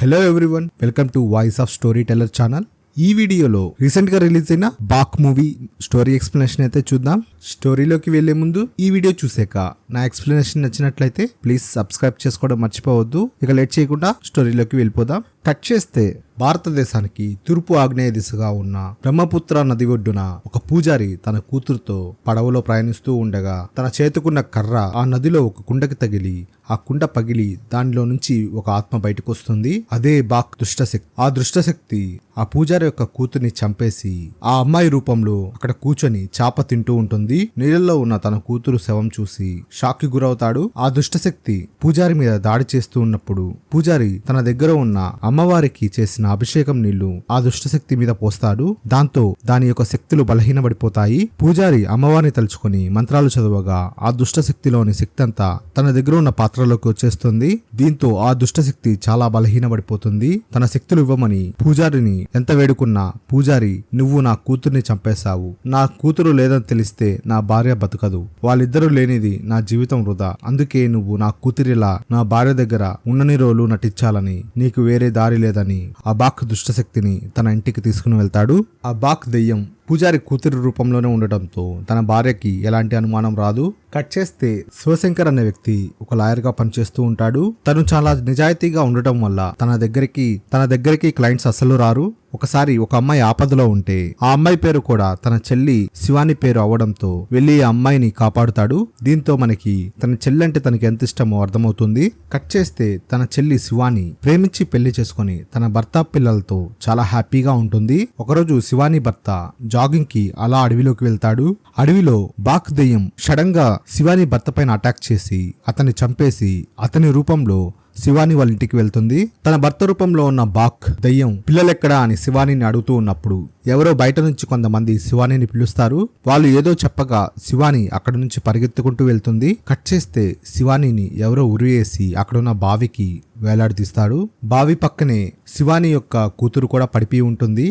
Hello everyone, welcome to voice of story teller channel. ఈ వీడియోలో recent గా release అయిన బాక్ మూవీ స్టోరీ ఎక్స్ప్లెనేషన్ అయితే చూద్దాం. స్టోరీలోకి వెళ్లే ముందు ఈ వీడియో చూసాక నా ఎక్స్ప్లెనేషన్ నచ్చినట్లయితే ప్లీజ్ సబ్స్క్రైబ్ చేసుకోవడం మర్చిపోవద్దు. ఇక లేట్ చేయకుండా స్టోరీలోకి వెళ్ళిపోదాం. కట్ చేస్తే భారతదేశానికి తూర్పు ఆగ్నేయ దిశగా ఉన్న బ్రహ్మపుత్ర నది ఒడ్డున ఒక పూజారి తన కూతురుతో పడవలో ప్రయాణిస్తూ ఉండగా తన చేతుకున్న కర్ర ఆ నదిలో ఒక కుండకి తగిలి ఆ కుండ పగిలి దానిలో నుంచి ఒక ఆత్మ బయటకు వస్తుంది. అదే బాక్ దుష్టశక్తి. ఆ దుష్టశక్తి ఆ పూజారి యొక్క కూతుర్ని చంపేసి ఆ అమ్మాయి రూపంలో అక్కడ కూర్చొని చాప తింటూ ఉంటుంది. నీళ్ళల్లో ఉన్న తన కూతురు శవం చూసి షాక్ కి గురవుతాడు. ఆ దుష్టశక్తి పూజారి మీద దాడి చేస్తూ ఉన్నప్పుడు పూజారి తన దగ్గర ఉన్న అమ్మవారికి చేసిన అభిషేకం నీళ్లు ఆ దుష్టశక్తి మీద పోస్తాడు. దాంతో దాని యొక్క శక్తులు బలహీనపడిపోతాయి. పూజారి అమ్మవారిని తలుచుకొని మంత్రాలు చదవగా ఆ దుష్టశక్తిలోని శక్తి అంతా తన దగ్గర ఉన్న పాత్రలోకి వచ్చేస్తుంది. దీంతో ఆ దుష్టశక్తి చాలా బలహీనపడిపోతుంది. తన శక్తులు ఇవ్వమని పూజారిని ఎంత వేడుకున్నా పూజారి, నువ్వు నా కూతుర్ని చంపేశావు, నా కూతురు లేదని తెలిస్తే నా భార్య బతకదు, వాళ్ళిద్దరూ లేనిది నా జీవితం వృధా, అందుకే నువ్వు నా కూతురిలా నా భార్య దగ్గర ఉన్నన్ని రోజులు నటించాలని, నీకు వేరే దారి లేదని ఆ బాక్ దుష్టశక్తిని తన ఇంటికి తీసుకుని వెళ్తాడు. ఆ బాక్ దెయ్యం పూజారి కూతురి రూపంలోనే ఉండటంతో తన భార్యకి ఎలాంటి అనుమానం రాదు. కట్ చేస్తే శివశంకర్ అనే వ్యక్తి ఒక లాయర్ గా పనిచేస్తూ ఉంటాడు. తను చాలా నిజాయితీగా ఉండటం వల్ల తన దగ్గరికి క్లయింట్స్ అస్సలు రారు. ఒకసారి ఒక అమ్మాయి ఆపదలో ఉంటే ఆ అమ్మాయి పేరు కూడా తన చెల్లి శివాని పేరు అవడంతో వెళ్లి ఆ అమ్మాయిని కాపాడుతాడు. దీంతో మనకి తన చెల్లి అంటే తనకి ఎంత ఇష్టమో అర్థమవుతుంది. కట్ చేస్తే తన చెల్లి శివాని ప్రేమించి పెళ్లి చేసుకుని తన భర్త పిల్లలతో చాలా హ్యాపీగా ఉంటుంది. ఒకరోజు శివాని భర్త జాగింగ్ కి అలా అడవిలోకి వెళ్తాడు. అడవిలో బాక్ దెయ్యం సడన్ గా శివాని భర్త పైన అటాక్ చేసి అతన్ని చంపేసి అతని రూపంలో శివాని వాళ్ళ ఇంటికి వెళ్తుంది. తన భర్త రూపంలో ఉన్న బాక్ దయ్యం పిల్లలెక్కడా అని శివానిని అడుగుతూ ఉన్నప్పుడు ఎవరో బయట నుంచి కొంతమంది శివానిని పిలుస్తారు. వాళ్ళు ఏదో చెప్పగా శివాని అక్కడి నుంచి పరిగెత్తుకుంటూ వెళ్తుంది. కట్ చేస్తే శివానిని ఎవరో ఉరివేసి అక్కడున్న బావికి వేలాడదీస్తాడు. బావి పక్కనే శివాని యొక్క కూతురు కూడా పడిపోయి ఉంటుంది.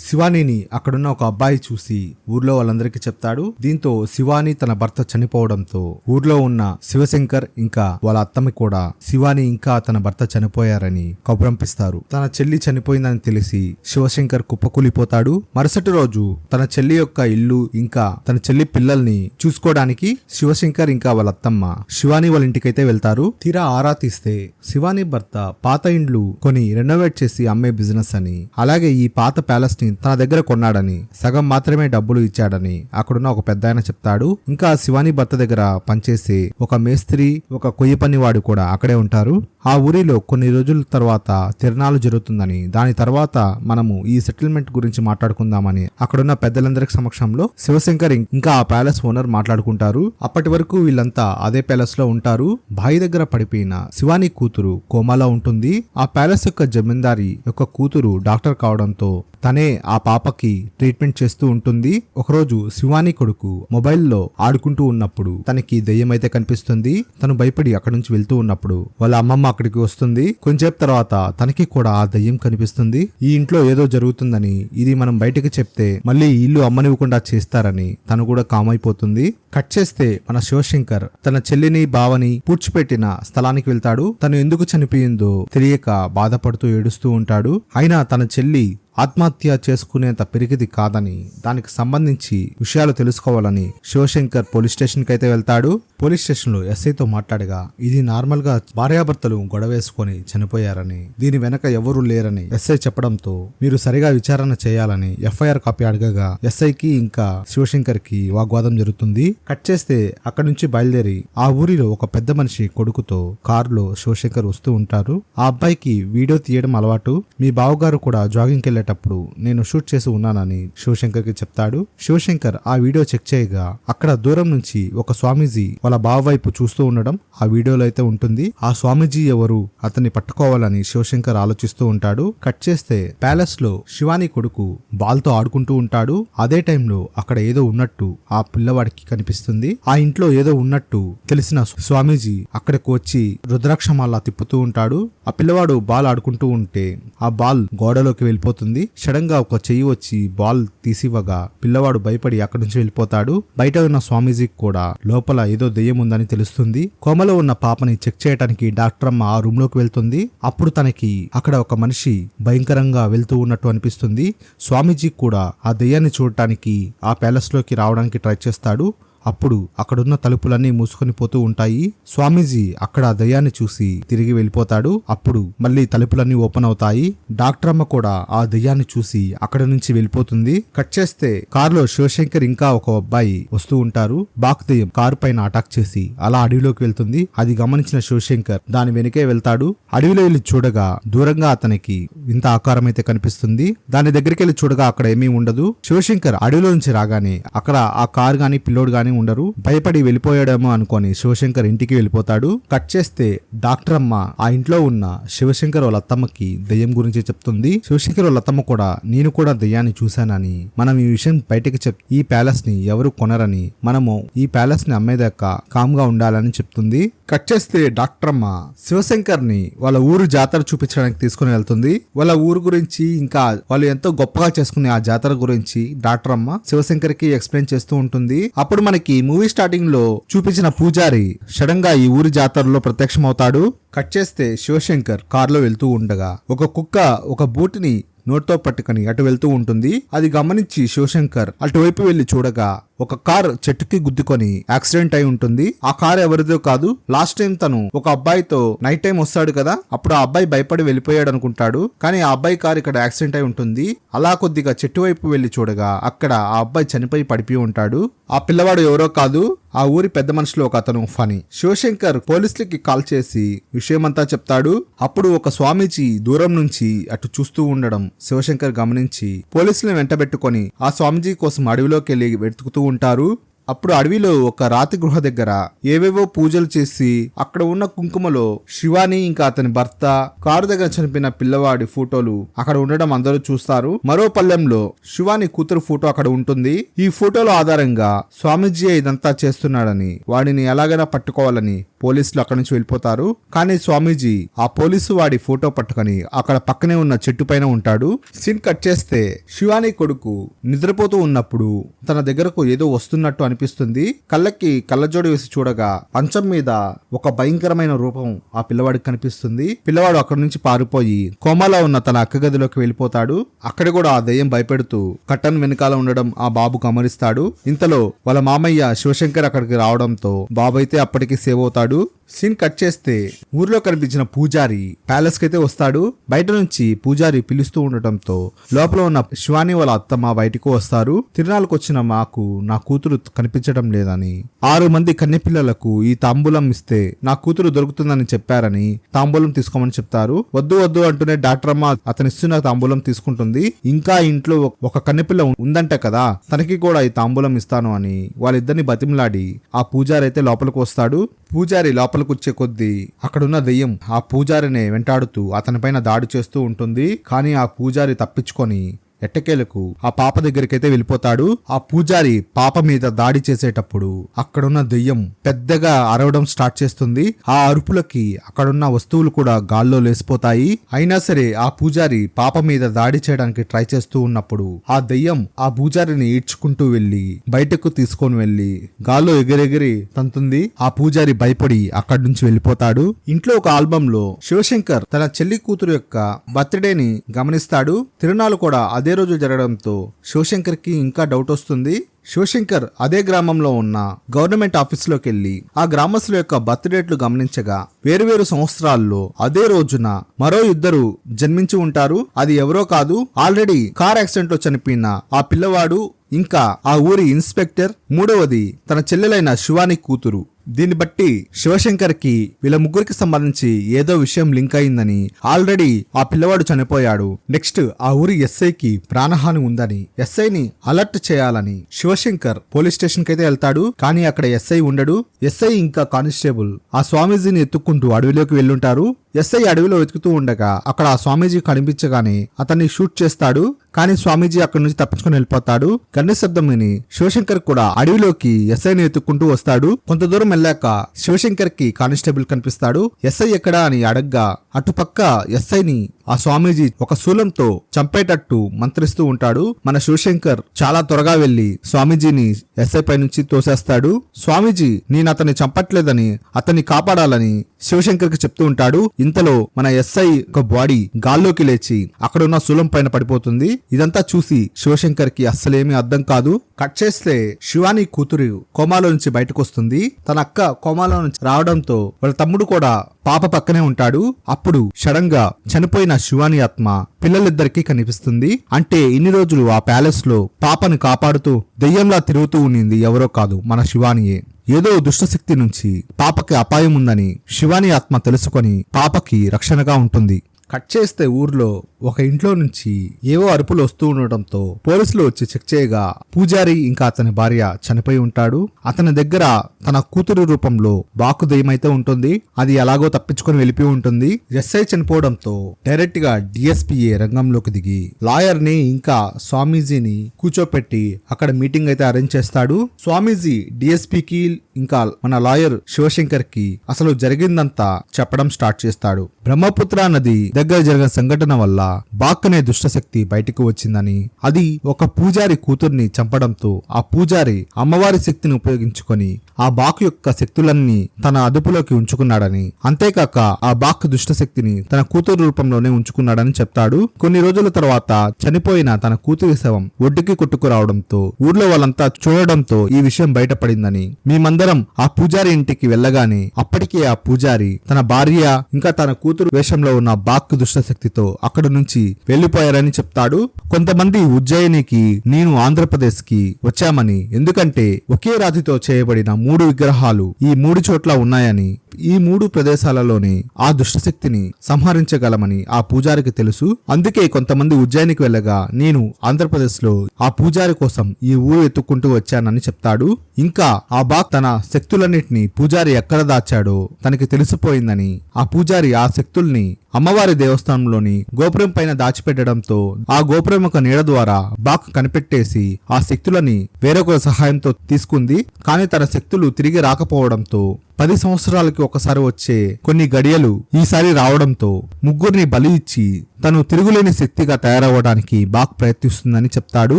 శివానీని అక్కడున్న ఒక అబ్బాయి చూసి ఊర్లో వాళ్ళందరికీ చెప్తాడు. దీంతో శివాని తన భర్త చనిపోవడంతో ఊర్లో ఉన్న శివశంకర్ ఇంకా వాళ్ళ అత్తమ్మ కూడా శివాని ఇంకా తన భర్త చనిపోయారని కబురంపిస్తారు. తన చెల్లి చనిపోయిందని తెలిసి శివశంకర్ కుప్పకూలిపోతాడు. మరుసటి రోజు తన చెల్లి యొక్క ఇల్లు ఇంకా తన చెల్లి పిల్లల్ని చూసుకోవడానికి శివశంకర్ ఇంకా వాళ్ళ అత్తమ్మ శివాని వాళ్ళ ఇంటికైతే వెళ్తారు. తీరా ఆరా తీస్తే శివాని భర్త పాత ఇండ్లు కొని రెనోవేట్ చేసి అమ్మే బిజినెస్ అని, అలాగే ఈ పాత ప్యాలెస్ ని తన దగ్గర కొన్నాడని, సగం మాత్రమే డబ్బులు ఇచ్చాడని అక్కడున్న ఒక పెద్దాయన చెప్తాడు. ఇంకా శివాని భర్త దగ్గర పనిచేసే ఒక మేస్త్రి, ఒక కొయ్య పనివాడు కూడా అక్కడే ఉంటారు. ఆ ఊరిలో కొన్ని రోజుల తర్వాత తిరణాలు జరుగుతుందని, దాని తర్వాత మనము ఈ సెటిల్మెంట్ గురించి మాట్లాడుకుందామని అక్కడున్న పెద్దలందరి సమక్షంలో శివశంకర్ ఇంకా ఆ ప్యాలెస్ ఓనర్ మాట్లాడుకుంటారు. అప్పటి వరకు వీళ్ళంతా అదే ప్యాలెస్ లో ఉంటారు. బావి దగ్గర పడిపోయిన శివాని కూతురు కోమాలో ఉంటుంది. ఆ ప్యాలెస్ యొక్క జమీందారి యొక్క కూతురు డాక్టర్ కావడంతో తనే ఆ పాపకి ట్రీట్మెంట్ చేస్తూ ఉంటుంది. ఒకరోజు శివాని కొడుకు మొబైల్లో ఆడుకుంటూ ఉన్నప్పుడు తనకి దెయ్యం అయితే కనిపిస్తుంది. తను భయపడి అక్కడి నుంచి వెళ్తూ ఉన్నప్పుడు వాళ్ళ అమ్మమ్మ అక్కడికి వస్తుంది. కొంచెంసేపు తర్వాత తనకి కూడా ఆ దెయ్యం కనిపిస్తుంది. ఈ ఇంట్లో ఏదో జరుగుతుందని, ఇది మనం బయటకి చెప్తే మళ్ళీ ఇల్లు అమ్మనివ్వకుండా చేస్తారని తను కూడా కామైపోతుంది. కట్ చేస్తే మన శివశంకర్ తన చెల్లిని బావని పూడ్చిపెట్టిన స్థలానికి వెళ్తాడు. తను ఎందుకు చనిపోయిందో తెలియక బాధపడుతూ ఏడుస్తూ ఉంటాడు. అయినా తన చెల్లి ఆత్మహత్య చేసుకునేంత పెరిగిది కాదని, దానికి సంబంధించి విషయాలు తెలుసుకోవాలని శివశంకర్ పోలీస్ స్టేషన్ కి అయితే వెళ్తాడు. పోలీస్ స్టేషన్ లో ఎస్ఐతో మాట్లాడగా ఇది నార్మల్ గా భార్యాభర్తలు గొడవేసుకొని చనిపోయారని, దీని వెనక ఎవరూ లేరని ఎస్ఐ చెప్పడంతో మీరు సరిగా విచారణ చేయాలని ఎఫ్ఐఆర్ కాపీ అడగగా ఎస్ఐకి ఇంకా శివశంకర్ కి వాగ్వాదం జరుగుతుంది. కట్ చేస్తే అక్కడి నుంచి బయలుదేరి ఆ ఊరిలో ఒక పెద్ద మనిషి కొడుకుతో కారులో శివశంకర్ వస్తూ ఉంటారు. ఆ అబ్బాయికి వీడియో తీయడం అలవాటు. మీ బావగారు కూడా జాగింగ్కి వెళ్ళేటప్పుడు నేను షూట్ చేసి ఉన్నానని శివశంకర్ కి చెప్తాడు. శివశంకర్ ఆ వీడియో చెక్ చేయగా అక్కడ దూరం నుంచి ఒక స్వామీజీ వాళ్ళ బావ వైపు చూస్తూ ఉండడం ఆ వీడియోలో అయితే ఉంటుంది. ఆ స్వామీజీ ఎవరు, అతన్ని పట్టుకోవాలని శివశంకర్ ఆలోచిస్తూ ఉంటాడు. కట్ చేస్తే ప్యాలెస్ లో శివాని కొడుకు బాల్ తో ఆడుకుంటూ ఉంటాడు. అదే టైంలో అక్కడ ఏదో ఉన్నట్టు ఆ పిల్లవాడికి కనిపిస్తుంది. ఆ ఇంట్లో ఏదో ఉన్నట్టు తెలిసిన స్వామీజీ అక్కడికి వచ్చి రుద్రాక్షమాల తిప్పుతూ ఉంటాడు. ఆ పిల్లవాడు బాల్ ఆడుకుంటూ ఉంటే ఆ బాల్ గోడలోకి వెళ్ళిపోతుంది. ఉంటుంది. సడన్ గా ఒక చెయ్యి వచ్చి బాల్ తీసివ్వగా పిల్లవాడు భయపడి అక్కడి నుంచి వెళ్ళిపోతాడు. బయట ఉన్న స్వామీజీకి కూడా లోపల ఏదో దెయ్యం ఉందని తెలుస్తుంది. కోమలో ఉన్న పాపని చెక్ చేయడానికి డాక్టర్ అమ్మ ఆ రూమ్ లోకి వెళ్తుంది. అప్పుడు తనకి అక్కడ ఒక మనిషి భయంకరంగా వెళ్తూ ఉన్నట్టు అనిపిస్తుంది. స్వామీజీ కూడా ఆ దెయ్యాన్ని చూడటానికి ఆ ప్యాలెస్ లోకి రావడానికి ట్రై చేస్తాడు. అప్పుడు అక్కడున్న తలుపులన్నీ మూసుకొని పోతూ ఉంటాయి. స్వామీజీ అక్కడ ఆ దయ్యాన్ని చూసి తిరిగి వెళ్ళిపోతాడు. అప్పుడు మళ్ళీ తలుపులన్నీ ఓపెన్ అవుతాయి. డాక్టర్ అమ్మ కూడా ఆ దయ్యాన్ని చూసి అక్కడ నుంచి వెళ్ళిపోతుంది. కట్ చేస్తే కారులో శివశంకర్ ఇంకా ఒక అబ్బాయి వస్తూ ఉంటారు. బాక్ దయ్యం కారు పైన అటాక్ చేసి అలా అడవిలోకి వెళ్తుంది. అది గమనించిన శివశంకర్ దాని వెనకే వెళ్తాడు. అడవిలో వెళ్ళి చూడగా దూరంగా అతనికి వింత ఆకారం అయితే కనిపిస్తుంది. దాని దగ్గరికి వెళ్ళి చూడగా అక్కడ ఏమీ ఉండదు. శివశంకర్ అడవిలో నుంచి రాగానే అక్కడ ఆ కారు గాని పిల్లోడు గాని ఉండరు. భయపడి వెళ్ళిపోయాడేమో అనుకొని శివశంకర్ ఇంటికి వెళ్ళిపోతాడు. కట్ చేస్తే డాక్టర్ అమ్మ ఆ ఇంట్లో ఉన్న శివశంకర్ వాళ్ళ అత్తమ్మకి దెయ్యం గురించి చెప్తుంది. శివశంకర్ వాళ్ళ అత్తమ్మ కూడా నేను కూడా దెయ్యాన్ని చూశానని, మనం ఈ విషయం బయటకి ఈ ప్యాలెస్ ని ఎవరు కొనరని, మనము ఈ ప్యాలెస్ ని అమ్మేదాకా కామ్ గా ఉండాలని చెప్తుంది. కట్ చేస్తే డాక్టర్ అమ్మ శివశంకర్ ని వాళ్ళ ఊరు జాతర చూపించడానికి తీసుకుని వెళ్తుంది. వాళ్ళ ఊరు గురించి ఇంకా వాళ్ళు ఎంతో గొప్పగా చేసుకునే ఆ జాతర గురించి డాక్టర్ అమ్మ శివశంకర్ కి ఎక్స్ప్లెయిన్ చేస్తూ ఉంటుంది. అప్పుడు మనకి మూవీ స్టార్టింగ్ లో చూపించిన పూజారి సడన్ గా ఈ ఊరి జాతరలో ప్రత్యక్షమవుతాడు. కట్ చేస్తే శివశంకర్ కారులో వెళ్తూ ఉండగా ఒక కుక్క ఒక బూటిని నోట్తో పట్టుకుని అటు వెళ్తూ ఉంటుంది. అది గమనించి శివశంకర్ అటువైపు వెళ్లి చూడగా ఒక కార్ చెట్టుకి గుద్దుకొని యాక్సిడెంట్ అయి ఉంటుంది. ఆ కార్ ఎవరిదో కాదు. లాస్ట్ టైం తను ఒక అబ్బాయితో నైట్ టైం వస్తాడు కదా, అప్పుడు ఆ అబ్బాయి భయపడి వెళ్ళిపోయాడు అనుకుంటాడు. కానీ ఆ అబ్బాయి కార్ ఇక్కడ యాక్సిడెంట్ అయి ఉంటుంది. అలా కొద్దిగా చెట్టు వైపు వెళ్లి చూడగా అక్కడ ఆ అబ్బాయి చనిపోయి పడిపోయి ఉంటాడు. ఆ పిల్లవాడు ఎవరో కాదు, ఆ ఊరి పెద్ద మనుషులు ఒక అతను ఫనీ. శివశంకర్ పోలీసులకి కాల్ చేసి విషయమంతా చెప్తాడు. అప్పుడు ఒక స్వామీజీ దూరం నుంచి అటు చూస్తూ ఉండడం శివశంకర్ గమనించి పోలీసులను వెంటబెట్టుకొని ఆ స్వామీజీ కోసం అడవిలోకి వెళ్లి వెతుకుతూ ఉంటారు. అప్పుడు అడవిలో ఒక రాతి గృహ దగ్గర ఏవేవో పూజలు చేసి అక్కడ ఉన్న కుంకుమలో శివాని ఇంకా అతని భర్త కారు దగ్గర చనిపోయిన పిల్లవాడి ఫోటోలు అక్కడ ఉండడం అందరూ చూస్తారు. మరో పల్లెంలో శివాని కూతురు ఫోటో అక్కడ ఉంటుంది. ఈ ఫోటోల ఆధారంగా స్వామీజీ ఇదంతా చేస్తున్నాడని, వాడిని ఎలాగైనా పట్టుకోవాలని పోలీసులు అక్కడి నుంచి వెళ్ళిపోతారు. కానీ స్వామీజీ ఆ పోలీసు వాడి ఫోటో పట్టుకొని అక్కడ పక్కనే ఉన్న చెట్టు పైన ఉంటాడు. సీన్ కట్ చేస్తే శివాని కొడుకు నిద్రపోతూ ఉన్నప్పుడు తన దగ్గరకు ఏదో వస్తున్నట్టు అనిపిస్తుంది. కళ్ళకి కళ్ళజోడు వేసి చూడగా పంచం మీద ఒక భయంకరమైన రూపం ఆ పిల్లవాడికి కనిపిస్తుంది. పిల్లవాడు అక్కడి నుంచి పారిపోయి కోమాలో ఉన్న తన అక్క గదిలోకి వెళ్ళిపోతాడు. అక్కడ కూడా ఆ దయ్యం భయపెడుతూ కట్టన్ వెనకాల ఉండడం ఆ బాబు గమనిస్తాడు. ఇంతలో వాళ్ళ మామయ్య శివశంకర్ అక్కడికి రావడంతో బాబు అయితే అప్పటికి సేవ్ అవుతాడు. సీన్ కట్ చేస్తే ఊర్లో కనిపించిన పూజారి ప్యాలెస్ కి అయితే వస్తాడు. బయట నుంచి పూజారి పిలుస్తూ ఉండటంతో లోపల ఉన్న శివాని వాళ్ళ అత్తమ్మ బయటకు వస్తారు. తిరునాళ్ళకు వచ్చిన మాకు నా కూతురు కనిపించడం లేదని, 6 మంది కన్నెపిల్లలకు ఈ తాంబూలం ఇస్తే నా కూతురు దొరుకుతుందని చెప్పారని తాంబూలం తీసుకోమని చెప్తారు. వద్దు వద్దు అంటూనే డాక్టర్ అమ్మ అతనిస్తున్న తాంబూలం తీసుకుంటుంది. ఇంకా ఇంట్లో ఒక కన్నెపిల్ల ఉందంటే కదా, తనకి కూడా ఈ తాంబూలం ఇస్తాను అని వాళ్ళిద్దరిని బతిమలాడి ఆ పూజారి అయితే లోపలికి వస్తాడు. పూజారి లోపలికి వచ్చే కొద్దీ అక్కడున్న దెయ్యం ఆ పూజారిని వెంటాడుతూ అతనిపైన దాడి చేస్తూ ఉంటుంది. కానీ ఆ పూజారి తప్పించుకొని ఎట్టకేలకు ఆ పాప దగ్గరికైతే వెళ్ళిపోతాడు. ఆ పూజారి పాప మీద దాడి చేసేటప్పుడు అక్కడున్న దెయ్యం పెద్దగా అరవడం స్టార్ట్ చేస్తుంది. ఆ అరుపులకి అక్కడున్న వస్తువులు కూడా గాల్లో లేసిపోతాయి. అయినా సరే ఆ పూజారి పాప మీద దాడి చేయడానికి ట్రై చేస్తూ ఉన్నప్పుడు ఆ దెయ్యం ఆ పూజారిని ఈడ్చుకుంటూ వెళ్లి బయటకు తీసుకొని వెళ్లి గాల్లో ఎగిరెగిరి తంతుంది. ఆ పూజారి భయపడి అక్కడి నుంచి వెళ్ళిపోతాడు. ఇంట్లో ఒక ఆల్బమ్ లో శివశంకర్ తన చెల్లి కూతురు యొక్క బర్త్డేని గమనిస్తాడు. తిరునాళ్ళు కూడా అదే రోజు జరగడంతో శివశంకర్ కి ఇంకా డౌట్ వస్తుంది. శివశంకర్ అదే గ్రామంలో ఉన్న గవర్నమెంట్ ఆఫీసులోకి వెళ్లి ఆ గ్రామస్తుల యొక్క బర్త్ డేట్లు గమనించగా వేరువేరు సంవత్సరాల్లో అదే రోజున మరో 2 జన్మించి ఉంటారు. అది ఎవరో కాదు, ఆల్రెడీ కార్ యాక్సిడెంట్ లో చనిపోయిన ఆ పిల్లవాడు, ఇంకా ఆ ఊరి ఇన్స్పెక్టర్, 3వది తన చెల్లెలైన శివాని కూతురు. దీన్ని బట్టి శివశంకర్ కి వీళ్ళ ముగ్గురికి సంబంధించి ఏదో విషయం లింక్ అయిందని, ఆల్రెడీ ఆ పిల్లవాడు చనిపోయాడు, నెక్స్ట్ ఆ ఊరి ఎస్ఐకి ప్రాణహాని ఉందని, ఎస్ఐని అలర్ట్ చేయాలని శివశంకర్ పోలీస్ స్టేషన్ కి అయితే వెళ్తాడు. కానీ అక్కడ ఎస్ఐ ఉండడు. ఎస్ఐ ఇంకా కానిస్టేబుల్ ఆ స్వామీజీని ఎత్తుక్కుంటూ అడవిలోకి వెళ్ళుంటారు. ఎస్ఐ అడవిలో వెతుకుతూ ఉండగా అక్కడ ఆ స్వామీజీ కనిపించగానే అతన్ని షూట్ చేస్తాడు. కానీ స్వామీజీ అక్కడి నుంచి తప్పించుకొని వెళ్ళిపోతాడు. గన్ని శబ్దం విని శివశంకర్ కూడా అడవిలోకి ఎస్ఐని ఎత్తుక్కుంటూ వస్తాడు. కొంత దూరం వెళ్ళాక శివశంకర్ కి కానిస్టేబుల్ కనిపిస్తాడు. ఎస్ఐ ఎక్కడా అని అడగ్గా అటుపక్క ఎస్ఐని ఆ స్వామీజీ ఒక శూలంతో చంపేటట్టు మంత్రిస్తూ ఉంటాడు. మన శివశంకర్ చాలా త్వరగా వెళ్లి స్వామీజీని ఎస్ఐ పై నుంచి తోసేస్తాడు. స్వామీజీ నేను అతన్ని చంపట్లేదని, అతన్ని కాపాడాలని శివశంకర్ కి చెప్తూ ఉంటాడు. ఇంతలో మన ఎస్ఐ ఒక బాడీ గాల్లోకి లేచి అక్కడ ఉన్న శూలం పైన పడిపోతుంది. ఇదంతా చూసి శివశంకర్ కి అస్సలేమీ అర్థం కాదు. కట్ చేస్తే శివాని కూతురు కోమాలో నుంచి బయటకు వస్తుంది. తన అక్క కోమాలో నుంచి రావడంతో వాళ్ళ తమ్ముడు కూడా పాప పక్కనే ఉంటాడు. అప్పుడు సడన్ గా చనిపోయిన శివాని ఆత్మ పిల్లలిద్దరికీ కనిపిస్తుంది. అంటే ఇన్ని రోజులు ఆ ప్యాలెస్ లో పాపని కాపాడుతూ దెయ్యంలా తిరుగుతూ ఉండింది ఎవరో కాదు, మన శివానియే. ఏదో దుష్టశక్తి నుంచి పాపకి అపాయం ఉందని శివాని ఆత్మ తెలుసుకొని పాపకి రక్షణగా ఉంటుంది. కట్ చేస్తే ఊర్లో ఒక ఇంట్లో నుంచి ఏవో అరుపులు వస్తూ ఉండటంతో పోలీసులు వచ్చి చెక్ చేయగా పూజారి ఇంకా అతని భార్య చనిపోయి ఉంటాడు. అతని దగ్గర తన కూతురు రూపంలో బాకు దెయ్యమైతే ఉంటుంది. అది ఎలాగో తప్పించుకొని వెళ్ళిపోయి ఉంటుంది. ఎస్ఐ చనిపోవడంతో డైరెక్ట్ గా డిఎస్పీఏ రంగంలోకి దిగి లాయర్ ని ఇంకా స్వామీజీని కూర్చోపెట్టి అక్కడ మీటింగ్ అయితే అరేంజ్ చేస్తాడు. స్వామీజీ డిఎస్పీకి ఇంకా మన లాయర్ శివశంకర్ కి అసలు జరిగిందంతా చెప్పడం స్టార్ట్ చేస్తాడు. బ్రహ్మపుత్ర నది దగ్గర జరిగిన సంఘటన వల్ల బాక్ అనే దుష్టశక్తి బయటకు వచ్చిందని, అది ఒక పూజారి కూతుర్ని చంపడంతో ఆ పూజారి అమ్మవారి శక్తిని ఉపయోగించుకొని ఆ బాక్ యొక్క శక్తులన్నీ తన అదుపులోకి ఉంచుకున్నాడని, అంతేకాక ఆ బాక్ దుష్టశక్తిని తన కూతురు రూపంలోనే ఉంచుకున్నాడని చెప్తాడు. కొన్ని రోజుల తర్వాత చనిపోయిన తన కూతురి శవం ఒడ్డుకి కొట్టుకురావడంతో ఊర్లో వాళ్ళంతా చూడడంతో ఈ విషయం బయటపడిందని, మేమందరం ఆ పూజారి ఇంటికి వెళ్ళగానే అప్పటికే ఆ పూజారి తన భార్య ఇంకా తన కూతురు వేషంలో ఉన్న బాక్ దుష్టశక్తితో అక్కడ నుంచి వెళ్లిపోయారని చెప్తాడు. కొంతమంది ఉజ్జయినికి, నేను ఆంధ్రప్రదేశ్ కి వచ్చామని, ఎందుకంటే ఒకే రాతితో చేయబడిన 3 విగ్రహాలు ఈ 3 చోట్ల ఉన్నాయని, ఈ 3 ప్రదేశాలలోనే ఆ దుష్టశక్తిని సంహరించగలమని ఆ పూజారికి తెలుసు. అందుకే కొంతమంది ఉజ్జయినికి వెళ్ళగా నేను ఆంధ్రప్రదేశ్ లో ఆ పూజారి కోసం ఈ ఊరు ఎత్తుకుంటూ వచ్చానని చెప్తాడు. ఇంకా ఆ బాక్ తన శక్తులన్నిటిని పూజారి ఎక్కడ దాచాడో తనకి తెలిసిపోయిందని, ఆ పూజారి ఆ శక్తుల్ని అమ్మవారి దేవస్థానంలోని గోపురం పైన దాచిపెట్టడంతో ఆ గోపురం యొక్క నీడ ద్వారా బాక్ కనిపెట్టేసి ఆ శక్తులని వేరొకరి సహాయంతో తీసుకుంది. కానీ తన శక్తులు తిరిగి రాకపోవడంతో 10 సంవత్సరాలకి ఒకసారి వచ్చే కొన్ని గడియలు ఈసారి రావడంతో ముగ్గురిని బలి ఇచ్చి తను తిరుగులేని శక్తిగా తయారవడానికి బాక్ ప్రయత్నిస్తుందని చెప్తాడు.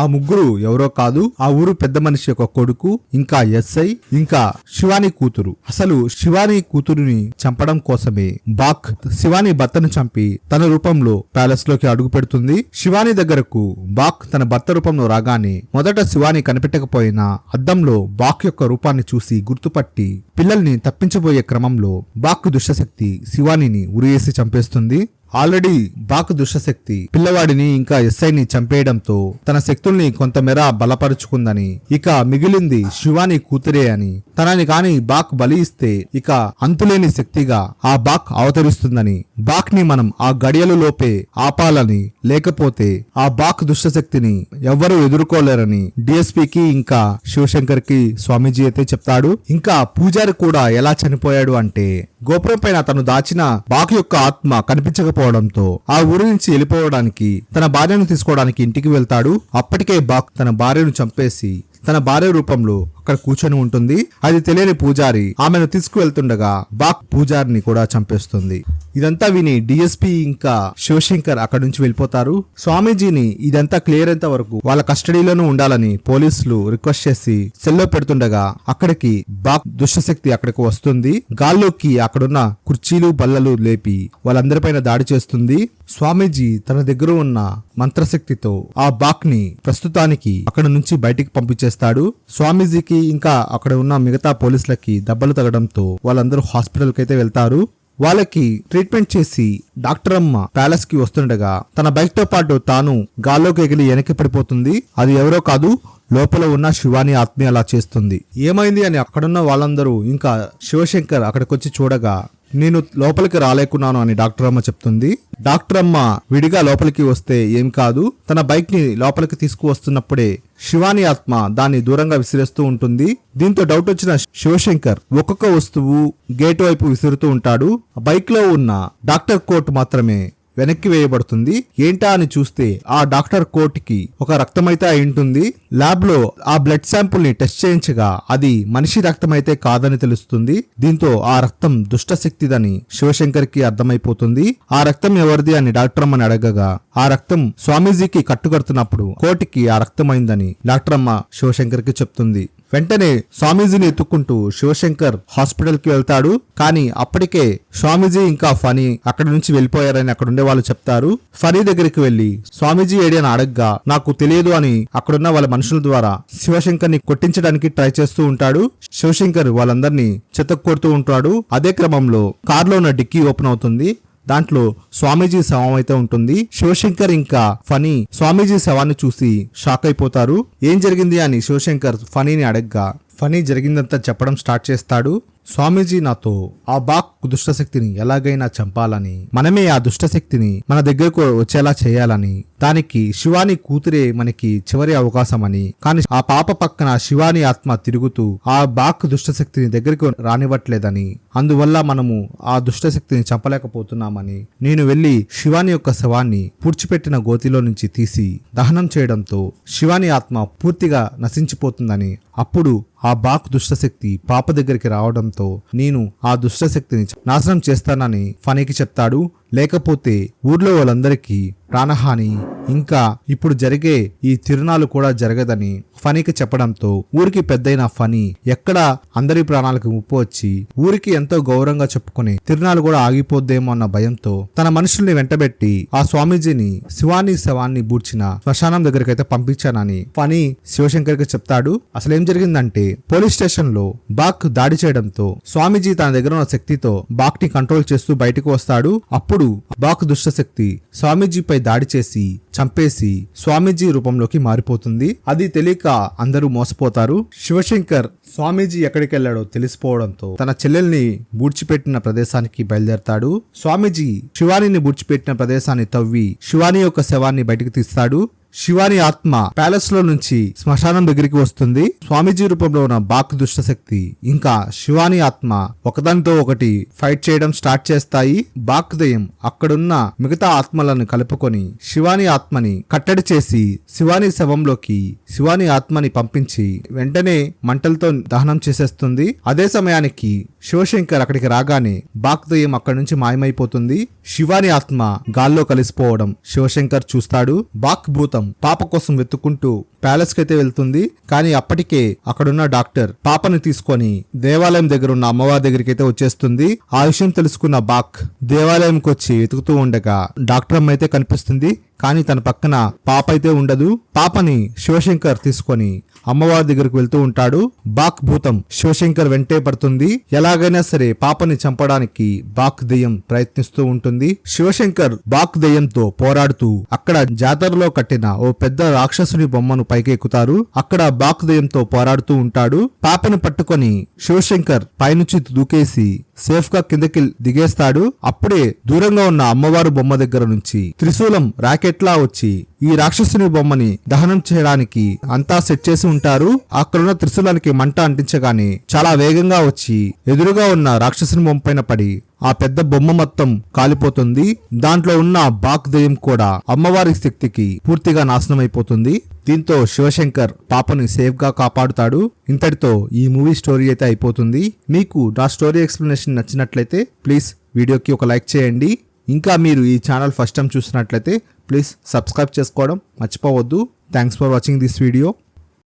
ఆ ముగ్గురు ఎవరో కాదు, ఆ ఊరు పెద్ద మనిషి యొక్క కొడుకు, ఇంకా ఎస్ఐ, ఇంకా శివాని కూతురు. అసలు శివాని కూతురుని చంపడం కోసమే బాక్ శివాని భర్తను చంపి తన రూపంలో ప్యాలెస్ లోకి అడుగు పెడుతుంది. శివాని దగ్గరకు బాక్ తన భర్త రూపంలో రాగానే మొదట శివాని కనిపెట్టకపోయినా అద్దంలో బాక్ యొక్క రూపాన్ని చూసి గుర్తుపట్టి పిల్లల్ని తప్పించబోయే క్రమంలో బాక్ దుష్టశక్తి శివానిని ఉరియేసి చంపేస్తుంది. ఆల్రెడీ బాక్ దుష్టశక్తి పిల్లవాడిని ఇంకా ఎస్ఐని చంపేయడంతో తన శక్తుల్ని కొంతమేర బలపరుచుకుందని, ఇక మిగిలింది శివాని కూతురే అని, తనని కాని బాక్ బలి ఇస్తే ఇక అంతులేని శక్తిగా ఆ బాక్ అవతరిస్తుందని, బాక్ ని మనం ఆ గడియలు లోపే ఆపాలని, లేకపోతే ఆ బాక్ దుష్టశక్తిని ఎవ్వరూ ఎదుర్కోలేరని డిఎస్పీకి ఇంకా శివశంకర్ కి స్వామీజీ అయితే చెప్తాడు. ఇంకా పూజారి కూడా ఎలా చనిపోయాడు అంటే, గోపురం పైన తను దాచిన బాక్ యొక్క ఆత్మ కనిపించకపోవడంతో ఆ ఊరి నుంచి వెళ్ళిపోవడానికి తన భార్యను తీసుకోవడానికి ఇంటికి వెళ్తాడు. అప్పటికే బాక్ తన భార్యను చంపేసి తన భార్య రూపంలో అక్కడ కూర్చొని ఉంటుంది. అది తెలియని పూజారి ఆమెను తీసుకువెళ్తుండగా బాక్ పూజారిని కూడా చంపేస్తుంది. ఇదంతా విని డిఎస్పీ ఇంకా శివశంకర్ అక్కడి నుంచి వెళ్ళిపోతారు. స్వామీజీని ఇదంతా క్లియర్ అయ్యేంత వరకు వాళ్ళ కస్టడీలోనూ ఉండాలని పోలీసులు రిక్వెస్ట్ చేసి సెల్లో పెడుతుండగా అక్కడికి బాక్ దుష్టశక్తి అక్కడికి వస్తుంది. గాల్లోకి అక్కడున్న కుర్చీలు బల్లలు లేపి వాళ్ళందరిపైన దాడి చేస్తుంది. స్వామీజీ తన దగ్గర ఉన్న మంత్రశక్తితో ఆ బాక్ ని ప్రస్తుతానికి అక్కడ నుంచి బయటికి పంపించేస్తాడు. స్వామీజీకి ఇంకా అక్కడ ఉన్న మిగతా పోలీసులకి దెబ్బలు తగడంతో వాళ్ళందరూ హాస్పిటల్ కి అయితే వెళ్తారు. వాళ్ళకి ట్రీట్మెంట్ చేసి డాక్టర్ అమ్మ ప్యాలెస్ కి వస్తుండగా తన బైక్ తో పాటు తాను గాల్లోకి ఎగిలి వెనక్కి పడిపోతుంది. అది ఎవరో కాదు, లోపల ఉన్న శివాని ఆత్మ అలా చేస్తుంది. ఏమైంది అని అక్కడున్న వాళ్ళందరూ ఇంకా శివశంకర్ అక్కడికి వచ్చి చూడగా నేను లోపలికి రాలేకున్నాను అని డాక్టర్ అమ్మ చెప్తుంది. డాక్టర్ అమ్మ విడిగా లోపలికి వస్తే ఏం కాదు, తన బైక్ ని లోపలికి తీసుకువస్తున్నప్పుడే శివాని ఆత్మ దాన్ని దూరంగా విసిరేస్తూ ఉంటుంది. దీంతో డౌట్ వచ్చిన శివశంకర్ ఒక్కొక్క వస్తువు గేటు వైపు విసురుతూ ఉంటాడు. బైక్ లో ఉన్న డాక్టర్ కోట్ మాత్రమే వెనక్కి వేయబడుతుంది. ఏంటా అని చూస్తే ఆ డాక్టర్ కోట్కి ఒక రక్తం అయితే అయి ఉంటుంది. ల్యాబ్ లో ఆ బ్లడ్ శాంపుల్ ని టెస్ట్ చేయించగా అది మనిషి రక్తం అయితే కాదని తెలుస్తుంది. దీంతో ఆ రక్తం దుష్ట శక్తిదని శివశంకర్ కి అర్థమైపోతుంది. ఆ రక్తం ఎవరిది అని డాక్టర్ అమ్మని అడగగా ఆ రక్తం స్వామీజీకి కట్టుకడుతున్నప్పుడు కోటికి ఆ రక్తం అయిందని డాక్టర్ అమ్మ శివశంకర్ కి చెప్తుంది. వెంటనే స్వామీజీని ఎత్తుక్కుంటూ శివశంకర్ హాస్పిటల్ కి వెళ్తాడు. కానీ అప్పటికే స్వామీజీ ఇంకా ఫనీ అక్కడి నుంచి వెళ్ళిపోయారని అక్కడ ఉండే వాళ్ళు చెప్తారు. ఫనీ దగ్గరికి వెళ్లి స్వామీజీ ఏడి అని అడగ్గా నాకు తెలియదు అని అక్కడున్న వాళ్ళ మనుషుల ద్వారా శివశంకర్ ని కొట్టించడానికి ట్రై చేస్తూ ఉంటాడు. శివశంకర్ వాళ్ళందరినీ చెత్త కొడుతూ ఉంటాడు. అదే క్రమంలో కారులో ఉన్న డిక్కీ ఓపెన్ అవుతుంది. దాంట్లో స్వామీజీ శవం అయితే ఉంటుంది. శివశంకర్ ఇంకా ఫనీ స్వామీజీ శవాన్ని చూసి షాక్ అయిపోతారు. ఏం జరిగింది అని శివశంకర్ ఫనీని అడగ్గా ఫనీ జరిగిందంతా చెప్పడం స్టార్ట్ చేస్తాడు. స్వామీజీ నాతో ఆ బాక్ దుష్టశక్తిని ఎలాగైనా చంపాలని, మనమే ఆ దుష్టశక్తిని మన దగ్గరకు వచ్చేలా చేయాలని, దానికి శివాని కూతురే మనకి చివరి అవకాశం అని, కానీ ఆ పాప పక్కన శివాని ఆత్మ తిరుగుతూ ఆ బాక్ దుష్టశక్తిని దగ్గరికి రానివ్వట్లేదని, అందువల్ల మనము ఆ దుష్టశక్తిని చంపలేకపోతున్నామని, నేను వెళ్లి శివాని యొక్క శవాన్ని పూడ్చిపెట్టిన గోతిలో నుంచి తీసి దహనం చేయడంతో శివాని ఆత్మ పూర్తిగా నశించిపోతుందని, అప్పుడు ఆ బాక్ దుష్టశక్తి పాప దగ్గరికి రావడంతో నేను ఆ దుష్టశక్తిని నాశనం చేస్తానని ఫనీకి చెప్తాడు. లేకపోతే ఊర్లో వాళ్ళందరికీ ప్రాణహాని, ఇంకా ఇప్పుడు జరిగే ఈ తిరునాలు కూడా జరగదని ఫనీకి చెప్పడంతో ఊరికి పెద్దయిన ఫనీ ఎక్కడ అందరి ప్రాణాలకు ముప్పు వచ్చి ఊరికి ఎంతో గౌరవంగా చెప్పుకుని తిరునాలు కూడా ఆగిపోద్దేమో అన్న భయంతో తన మనుషుల్ని వెంటబెట్టి ఆ స్వామీజీని శివాని శవాన్ని బూడ్చిన శ్మశానం దగ్గరికైతే పంపించానని ఫనీ శివశంకర్ కి చెప్తాడు. అసలేం జరిగిందంటే పోలీస్ స్టేషన్ లో బాక్ దాడి చేయడంతో స్వామీజీ తన దగ్గర ఉన్న శక్తితో బాక్ ని కంట్రోల్ చేస్తూ బయటకు వస్తాడు. అప్పుడు బాక్ దుష్టశక్తి స్వామీజీపై దాడి చేసి చంపేసి స్వామీజీ రూపంలోకి మారిపోతుంది. అది తెలియక అందరూ మోసపోతారు. శివశంకర్ స్వామీజీ ఎక్కడికి వెళ్లాడో తెలిసిపోవడంతో తన చెల్లెల్ని బూడ్చిపెట్టిన ప్రదేశానికి బయలుదేరతాడు. స్వామీజీ శివానిని బూడ్చిపెట్టిన ప్రదేశాన్ని తవ్వి శివాని యొక్క శవాన్ని బయటకు తీస్తాడు. శివాని ఆత్మ ప్యాలెస్ లో నుంచి శ్మశానం దగ్గరికి వస్తుంది. స్వామీజీ రూపంలో ఉన్న బాక్ దుష్టశక్తి ఇంకా శివాని ఆత్మ ఒకదానితో ఒకటి ఫైట్ చేయడం స్టార్ట్ చేస్తాయి. బాక్ దయ్యం అక్కడున్న మిగతా ఆత్మలను కలుపుకొని శివాని ఆత్మని కట్టడి చేసి శివాని శవంలోకి శివాని ఆత్మని పంపించి వెంటనే మంటలతో దహనం చేసేస్తుంది. అదే సమయానికి శివశంకర్ అక్కడికి రాగానే బాక్ దయ్యం అక్కడి నుంచి మాయమైపోతుంది. శివాని ఆత్మ గాల్లో కలిసిపోవడం శివశంకర్ చూస్తాడు. బాక్ భూతం పాప కోసం వెతుక్కుంటూ ప్యాలెస్ కైతే వెళ్తుంది. కానీ అప్పటికే అక్కడున్న డాక్టర్ పాపని తీసుకొని దేవాలయం దగ్గర ఉన్న అమ్మవారి దగ్గరికి అయితే వచ్చేస్తుంది. ఆ విషయం తెలుసుకున్న బాక్ దేవాలయంకి వచ్చి వెతుకుతూ ఉండగా డాక్టర్ అమ్మ అయితే కనిపిస్తుంది. కానీ తన పక్కన పాప అయితే ఉండదు. పాపని శివశంకర్ తీసుకొని అమ్మవారి దగ్గరకు వెళ్తూ ఉంటాడు. బాక్ భూతం శివశంకర్ వెంటే పడుతుంది. ఎలాగైనా సరే పాపని చంపడానికి బాక్ దెయ్యం ప్రయత్నిస్తూ ఉంటుంది. శివశంకర్ బాక్ దెయ్యంతో పోరాడుతూ అక్కడ జాతరలో కట్టిన ఓ పెద్ద రాక్షసుని బొమ్మను పైకి ఎక్కుతారు. అక్కడ బాక్ దెయ్యంతో పోరాడుతూ ఉంటాడు. పాపను పట్టుకొని శివశంకర్ పైనుంచి దూకేసి సేఫ్ గా కిందకి దిగేస్తాడు. అప్పుడే దూరంగా ఉన్న అమ్మవారు బొమ్మ దగ్గర నుంచి త్రిశూలం రాకెట్లా వచ్చి ఈ రాక్షసుని బొమ్మని దహనం చేయడానికి అంతా సెట్ చేసి ఉంటారు. అక్కడున్న త్రిశూలానికి మంట అంటించగానే చాలా వేగంగా వచ్చి ఎదురుగా ఉన్న రాక్షసుని బొమ్మ పైన పడి ఆ పెద్ద బొమ్మ మొత్తం కాలిపోతుంది. దాంట్లో ఉన్న బాక్ దెయ్యం కూడా అమ్మవారి శక్తికి పూర్తిగా నాశనం అయిపోతుంది. దీంతో శివశంకర్ పాపని సేఫ్ గా కాపాడుతాడు. ఇంతటితో ఈ మూవీ స్టోరీ అయితే అయిపోతుంది. మీకు నా స్టోరీ ఎక్స్ప్లెనేషన్ నచ్చినట్లయితే ప్లీజ్ వీడియోకి ఒక లైక్ చేయండి. ఇంకా మీరు ఈ ఛానల్ ఫస్ట్ టైం చూసినట్లయితే ప్లీజ్ సబ్స్క్రైబ్ చేసుకోవడం మర్చిపోవద్దు. Thanks for watching this video.